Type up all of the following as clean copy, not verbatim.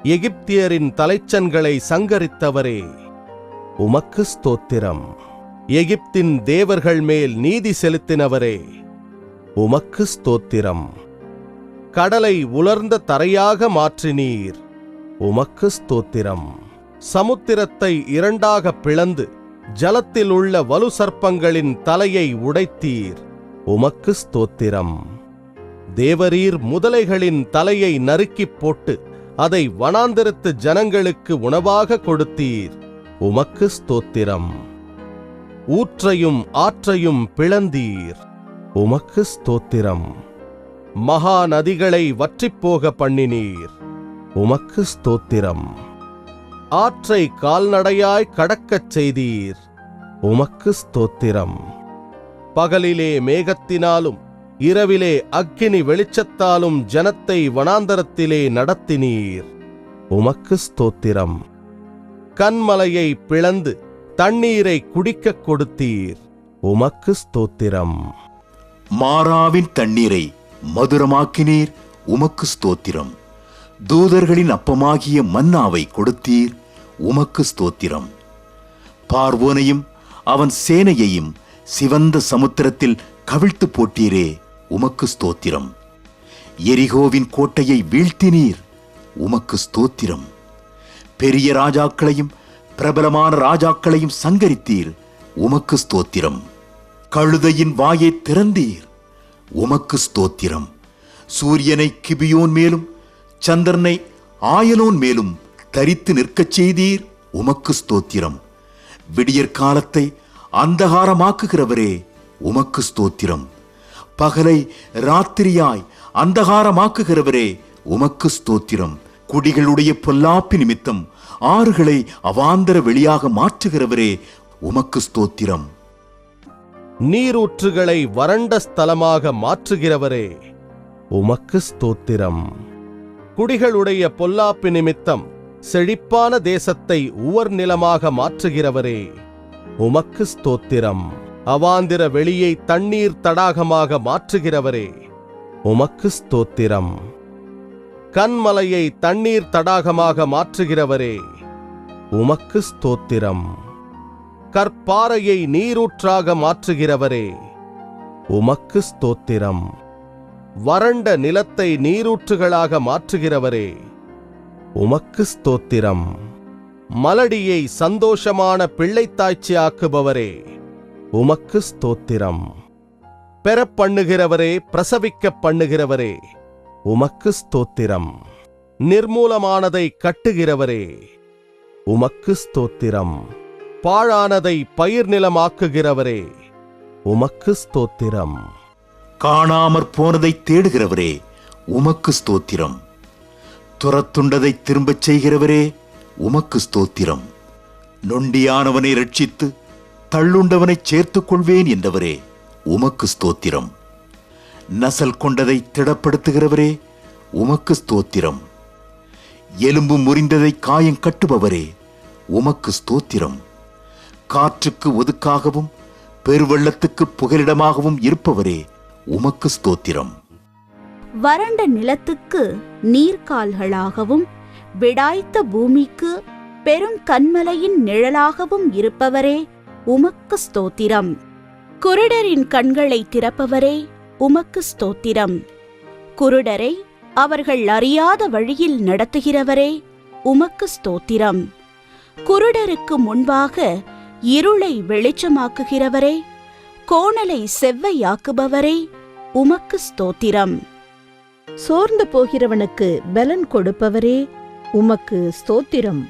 எகிப்தியரின் தலைச்சன்களை சங்கரித்தவரே, உமக்கு ஸ்தோத்திரம். எகிப்தின் தேவர்கள் மேல் நீதி செலுத்தினவரே, உமக்கு ஸ்தோத்திரம். கடலை உலர்ந்த தரையாக மாற்றினீர், உமக்கு ஸ்தோத்திரம். சமுத்திரத்தை இரண்டாக பிளந்து ஜலத்தில் உள்ள வலு சர்ப்பங்களின் தலையை உடைத்தீர், உமக்கு ஸ்தோத்திரம். தேவரீர் முதலைகளின் தலையை நறுக்கிப் போட்டு அதை வனாந்திரத்து ஜனங்களுக்கு உணவாக கொடுத்தீர், உமக்கு ஸ்தோத்திரம். ஊற்றையும் ஆற்றையும் பிளந்தீர், உமக்கு ஸ்தோத்திரம். மகா நதிகளை வற்றிப்போக பண்ணினீர், உமக்கு ஸ்தோத்திரம். ஆற்றை கால்நடையாய் கடக்கச் செய்தீர், உமக்கு ஸ்தோத்திரம். பகலிலே மேகத்தினாலும் இரவிலே அக்கினி வெளிச்சத்தாலும் ஜனத்தை வனாந்தரத்திலே நடத்தினீர், உமக்கு ஸ்தோத்திரம். கன்மலையை பிளந்து தண்ணீரை குடிக்கக் கொடுத்தீர், உமக்கு ஸ்தோத்திரம். மாராவின் தண்ணீரை மதுரமாக்கினீர், உமக்கு ஸ்தோத்திரம். தூதர்களின் அப்பமாகிய மன்னாவை கொடுத்தீர், உமக்கு ஸ்தோத்திரம். பார்வோனையும் அவன் சேனையையும் சிவந்த சமுத்திரத்தில் கவிழ்த்து போட்டீரே, உமக்கு ஸ்தோத்திரம். எரிகோவின் கோட்டையை வீழ்த்தினீர், உமக்கு ஸ்தோத்திரம். பெரிய ராஜாக்களையும் பிரபலமான ராஜாக்களையும் சங்கரித்தீர், உமக்கு ஸ்தோத்திரம். கழுதையின் வாயை திறந்தீர், உமக்கு ஸ்தோத்திரம். சூரியனை கிபியோன் மேலும் சந்திரனை ஆயலோன் மேலும் தரித்து நிற்கச் செய்தீர், உமக்கு ஸ்தோத்திரம். விடியற் காலத்தை அந்தகாரமாக்குகிறவரே, உமக்கு ஸ்தோத்திரம். பகலை ராத்திரியாய் அந்தகாரமாக்குகிறவரே, உமக்கு ஸ்தோத்திரம். குடிகளுடைய பொல்லாப்பி நிமித்தம் ஆறுகளை அவாந்தர வெளியாக மாற்றுகிறவரே, உமக்கு ஸ்தோத்திரம். நீரூற்றுகளை வறண்ட ஸ்தலமாக மாற்றுகிறவரே, உமக்கு ஸ்தோத்திரம். குடிகளுடைய பொல்லாப்பு நிமித்தம் செழிப்பான தேசத்தை உவர் நிலமாக மாற்றுகிறவரே, உமக்கு ஸ்தோத்திரம். அவாந்திர வெளியை தண்ணீர் தடாகமாக மாற்றுகிறவரே, உமக்கு ஸ்தோத்திரம். கன்மலையை தண்ணீர் தடாகமாக மாற்றுகிறவரே, உமக்கு ஸ்தோத்திரம். கற்பாறையை நீரூற்றாக மாற்றுகிறவரே, உமக்கு ஸ்தோத்திரம். வறண்ட நிலத்தை நீரூற்றுகளாக மாற்றுகிறவரே, உமக்கு ஸ்தோத்திரம். மலடியை சந்தோஷமான பிள்ளைத்தாய்ச்சி ஆக்குபவரே, உமக்கு ஸ்தோத்திரம். பெறப்பண்ணுகிறவரே, பிரசவிக்க பண்ணுகிறவரே, உமக்கு ஸ்தோத்திரம். நிர்மூலமானதை கட்டுகிறவரே, உமக்கு ஸ்தோத்திரம். பாழானதை பயிர் நிலமாக்குகிறவரே, உமக்கு ஸ்தோத்திரம். காணாமற் போனதை தேடுகிறவரே, உமக்கு ஸ்தோத்திரம். துரத்துண்டதை திரும்பச் செய்கிறவரே, உமக்கு ஸ்தோத்திரம். நொண்டியானவனை ரட்சித்து தள்ளுண்டவனை சேர்த்துக் கொள்வேன் என்றவரே, உமக்கு ஸ்தோத்திரம். நசல் கொண்டதை திடப்படுத்துகிறவரே, உமக்கு ஸ்தோத்திரம். எலும்பு முறிந்ததை காயம் கட்டுபவரே, உமக்கு ஸ்தோத்திரம். காற்றுக்கு ஒதுக்காகவும் பெருவெள்ளத்துக்கு புகலிடமாகவும் இருப்பவரே, உமக்கு ஸ்தோத்திரம். வறண்ட நிலத்துக்கு நீர்க்கால்களாகவும் விடாய்த்த பூமிக்கு பெருங்கன்மலையின் நிழலாகவும் இருப்பவரே, உமக்கு ஸ்தோத்திரம். குருடரின் கண்களை திறப்பவரே, உமக்கு ஸ்தோத்திரம். குருடரை அவர்கள் அறியாத வழியில் நடத்துகிறவரே, உமக்கு ஸ்தோத்திரம். குருடருக்கு முன்பாக இருளை வெளிச்சமாக்குகிறவரே, கோணலை செவ்வையாக்குபவரே, உமக்கு ஸ்தோத்திரம். சோர்ந்து போகிறவனுக்கு பலன் கொடுப்பவரே, உமக்கு ஸ்தோத்திரம்.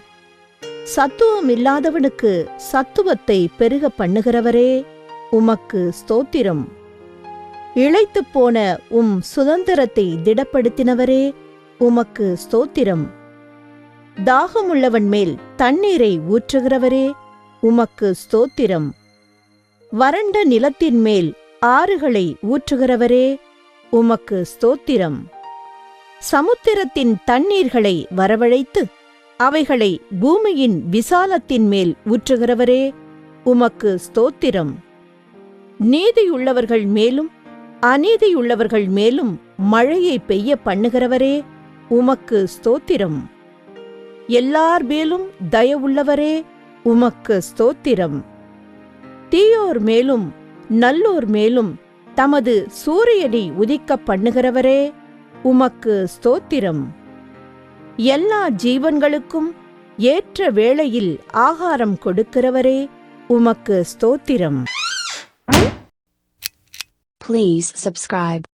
சத்துவமில்லாதவனுக்கு சத்துவத்தை பெருக பண்ணுகிறவரே, உமக்கு ஸ்தோத்திரம். இளைத்துப் போன உம் சுதந்திரத்தை திடப்படுத்தினவரே, உமக்கு ஸ்தோத்திரம். தாகமுள்ளவன் மேல் தண்ணீரை ஊற்றுகிறவரே, உமக்கு ஸ்தோத்திரம். வறண்ட நிலத்தின் மேல் ஆறுகளை ஊற்றுகிறவரே, உமக்கு ஸ்தோத்திரம். சமுத்திரத்தின் தண்ணீர்களை வரவழைத்து அவைகளை பூமியின் விசாலத்தின் மேல் ஊற்றுகிறவரே, உமக்கு ஸ்தோத்திரம். நீதியுள்ளவர்கள் மேலும் அநீதியுள்ளவர்கள் மேலும் மழையை பெய்ய பண்ணுகிறவரே, உமக்கு ஸ்தோத்திரம். எல்லார் மேலும் தயவுள்ளவரே உமக்கு ஸ்தோத்திரம். தீயோர் மேலும் நல்லோர் மேலும் தமது சூரியனை உதிக்கப் பண்ணுகிறவரே உமக்கு ஸ்தோத்திரம். எல்லா ஜீவன்களுக்கும் ஏற்ற வேளையில் ஆகாரம் கொடுக்கிறவரே உமக்கு ஸ்தோத்திரம். Please subscribe.